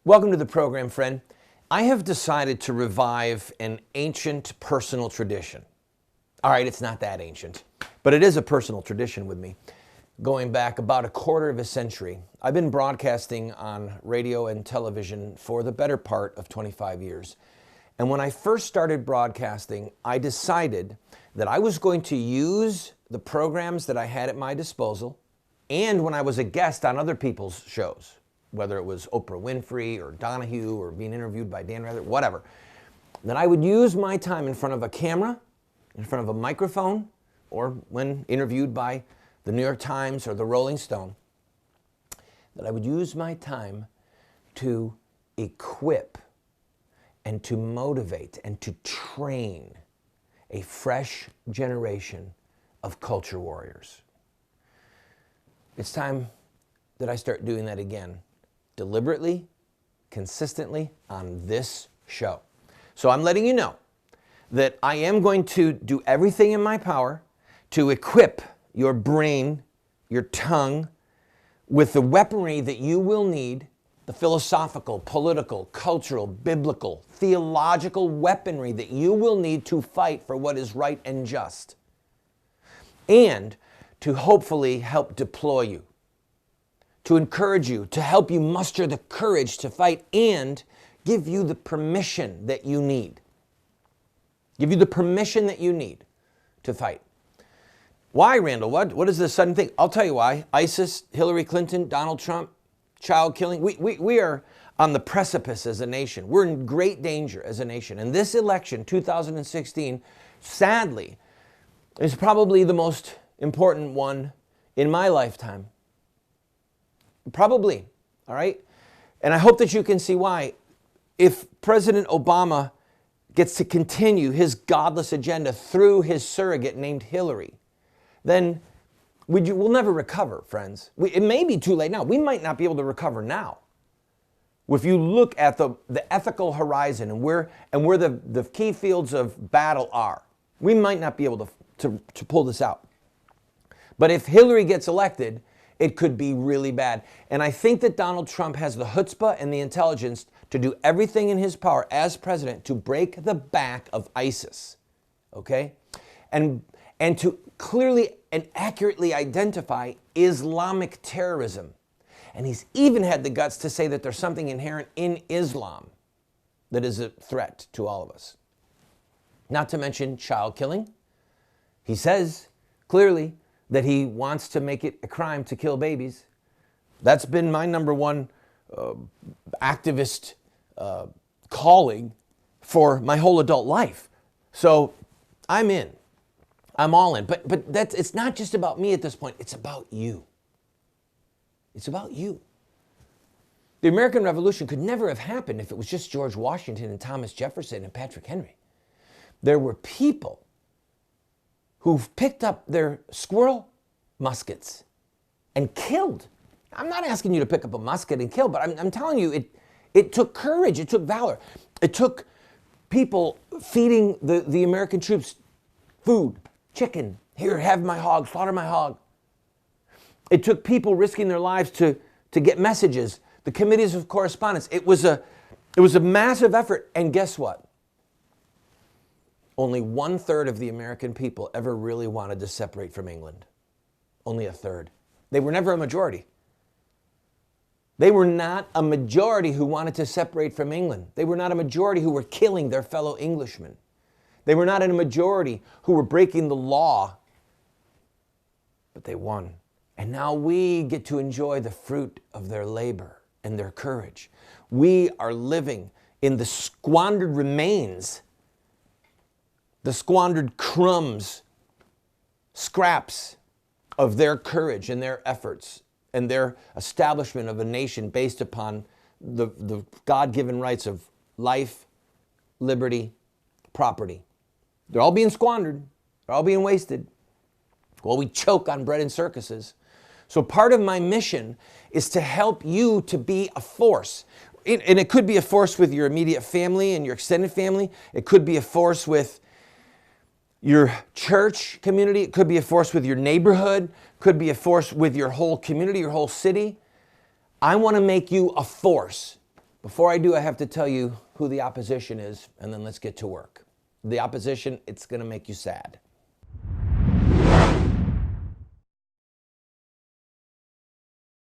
Welcome to the program, friend. I have decided to revive an ancient personal tradition. All right, it's not that ancient, but it is a personal tradition with me. Going back about a quarter of a century, I've been broadcasting on radio and television for the better part of 25 years. And when I first started broadcasting, I decided that I was going to use the programs that I had at my disposal, and when I was a guest on other people's shows, whether it was Oprah Winfrey or Donahue or being interviewed by Dan Rather, whatever, that I would use my time in front of a camera, in front of a microphone, or when interviewed by the New York Times or the Rolling Stone, that I would use my time to equip and to motivate and to train a fresh generation of culture warriors. It's time that I start doing that again, deliberately, consistently on this show. So I'm letting you know that I am going to do everything in my power to equip your brain, your tongue, with the weaponry that you will need, the philosophical, political, cultural, biblical, theological weaponry that you will need to fight for what is right and just, and to hopefully help deploy you, to encourage you, to help you muster the courage to fight, and give you the permission that you need. Give you the permission that you need to fight. Why, Randall? What is this sudden thing? I'll tell you why. ISIS, Hillary Clinton, Donald Trump, child killing. We are on the precipice as a nation. We're in great danger as a nation. And this election, 2016, sadly, is probably the most important one in my lifetime. Probably, all right? And I hope that you can see why. If President Obama gets to continue his godless agenda through his surrogate named Hillary, then we'll never recover, friends. It may be too late now. We might not be able to recover now. If you look at the ethical horizon and where the key fields of battle are, we might not be able to pull this out. But if Hillary gets elected, it could be really bad. And I think that Donald Trump has the chutzpah and the intelligence to do everything in his power as president to break the back of ISIS, okay? And to clearly and accurately identify Islamic terrorism. And he's even had the guts to say that there's something inherent in Islam that is a threat to all of us. Not to mention child killing. He says clearly that he wants to make it a crime to kill babies. That's been my number one activist calling for my whole adult life. So I'm in. I'm all in. But it's not just about me at this point. It's about you. It's about you. The American Revolution could never have happened if it was just George Washington and Thomas Jefferson and Patrick Henry. There were people who've picked up their squirrel muskets and killed. I'm not asking you to pick up a musket and kill, but I'm telling you, it took courage, it took valor. It took people feeding the American troops food, chicken. Here, have my hog, slaughter my hog. It took people risking their lives to get messages, the committees of correspondence. It was a massive effort, and guess what? Only 1/3 of the American people ever really wanted to separate from England. Only 1/3. They were never a majority. They were not a majority who wanted to separate from England. They were not a majority who were killing their fellow Englishmen. They were not in a majority who were breaking the law. But they won. And now we get to enjoy the fruit of their labor and their courage. We are living in the squandered remains, the squandered crumbs, scraps of their courage and their efforts and their establishment of a nation based upon the God-given rights of life, liberty, property. They're all being squandered. They're all being wasted. Well, we choke on bread and circuses. So part of my mission is to help you to be a force. And it could be a force with your immediate family and your extended family. It could be a force with your church community. It could be a force with your neighborhood. Could be a force with your whole community, your whole city. I want to make you a force Before I do, I have to tell you who the opposition is, and then let's get to work. The opposition, it's going to make you sad.